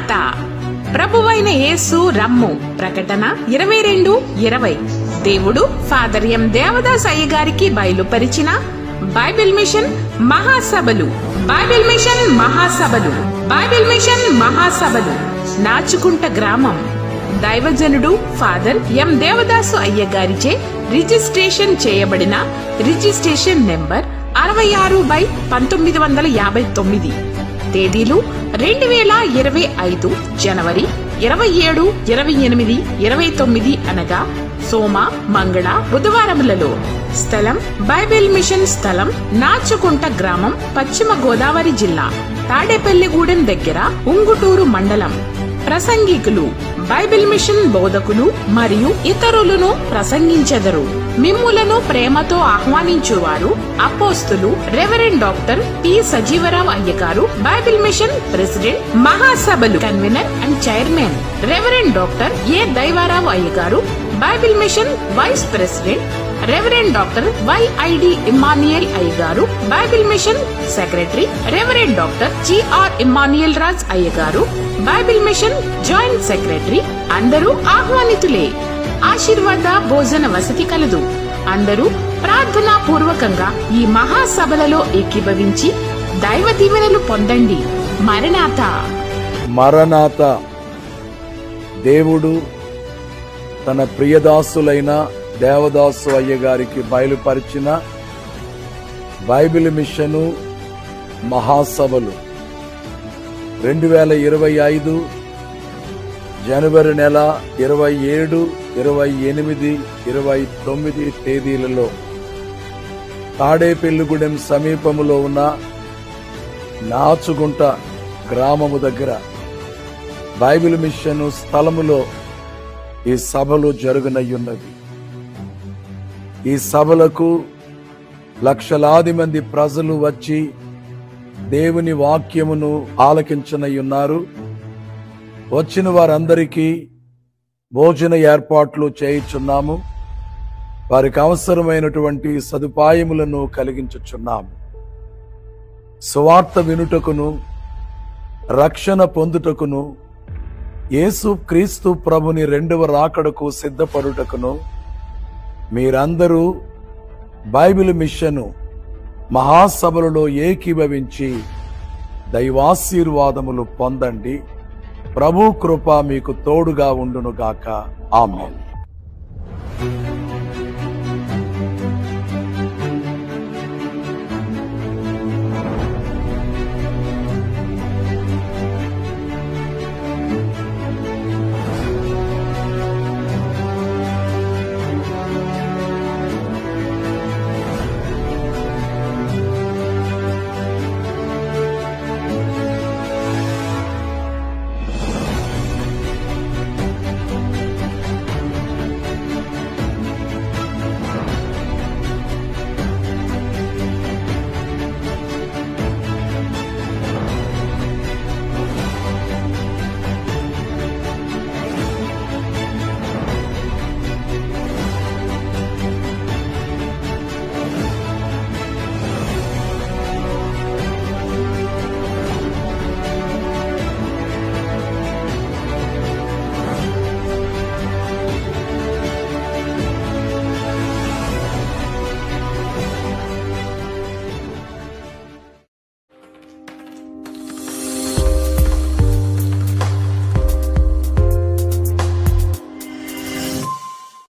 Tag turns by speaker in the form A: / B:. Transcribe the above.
A: మరణాత ప్రభువైన యేసు రమ్ము. ప్రకటన 22:20. దేవుడు ఫాదర్ ఎం దేవదాస్ అయ్య గారికి బయలుపరిచిన బైబిల్ మిషన్ మహాసభలు. బైబిల్ మిషన్ మహాసభలు. బైబిల్ మిషన్ మహాసభలు. నాచుకుంట గ్రామం. దైవజనుడు ఫాదర్ ఎం దేవదాసు అయ్య గారిచే రిజిస్ట్రేషన్ చేయబడిన రిజిస్ట్రేషన్ నెంబర్ 66/1959. తేదీలు 2025 జనవరి 27, 28, 29 అనగా సోమ, మంగళ, బుధవారములలో. స్థలం బైబిల్ మిషన్ స్థలం నాచుకుంట గ్రామం, పశ్చిమ గోదావరి జిల్లా, తాడేపల్లిగూడెం దగ్గర, ఉంగుటూరు మండలం. ప్రసంగికులు బైబిల్ మిషన్ బోధకులు మరియు ఇతరులను ప్రసంగించెదరు. మిమ్ములను ప్రేమతో ఆహ్వానించువారు అపోస్తులు రెవరెండ్ డాక్టర్ పి సజీవరావు అయ్య గారు, బైబిల్ మిషన్ ప్రెసిడెంట్, మహాసభలు convener and chairman reverend doctor A Daivarao అయ్య గారు, Bible mission vice president reverend doctor YID Immanuel అయ్య గారు, Bible mission secretary reverend doctor GR Immanuel Raj అయ్య గారు, బైబిల్ మిషన్ జాయింట్ సెక్రటరీ. అందరూ ఆహ్వానితులే. ఆశీర్వాద భోజన వసతి కలదు. అందరూ ప్రార్థనా పూర్వకంగా ఈ మహాసభలలో ఏకీభవించి దైవ దీవెనలు పొందండి. మరణాత.
B: మరణాత. దేవుడు తన ప్రియదాసులైన దేవదాసు అయ్య గారికి బయలుపరిచిన బైబిల్ మిషను మహాసభలు 2025 జనవరి నెల 27, 28, 29 తేదీలలో తాడేపల్లిగూడెం సమీపములో ఉన్న నాచుగుంట గ్రామము దగ్గర బైబిల్ మిషను స్థలములో ఈ సభలు జరుగునయ్యున్నవి. ఈ సభలకు లక్షలాది మంది ప్రజలు వచ్చి దేవుని వాక్యమును ఆలకించనయ్యున్నారు. వచ్చిన వారందరికీ భోజన ఏర్పాట్లు చేయుచున్నాము. వారికి అవసరమైనటువంటి సదుపాయములను కలిగించుచున్నాము. సువార్త వినుటకును రక్షణ పొందుటకును యేసు క్రీస్తు ప్రభుని రెండవ రాకడకు సిద్ధపడుటకును మీరందరూ బైబిల్ మిషను మహాసభలలో ఏకీభవించి దైవాశీర్వాదములు పొందండి. ప్రభు కృప మీకు తోడుగా ఉండునుగాక. ఆమేన్.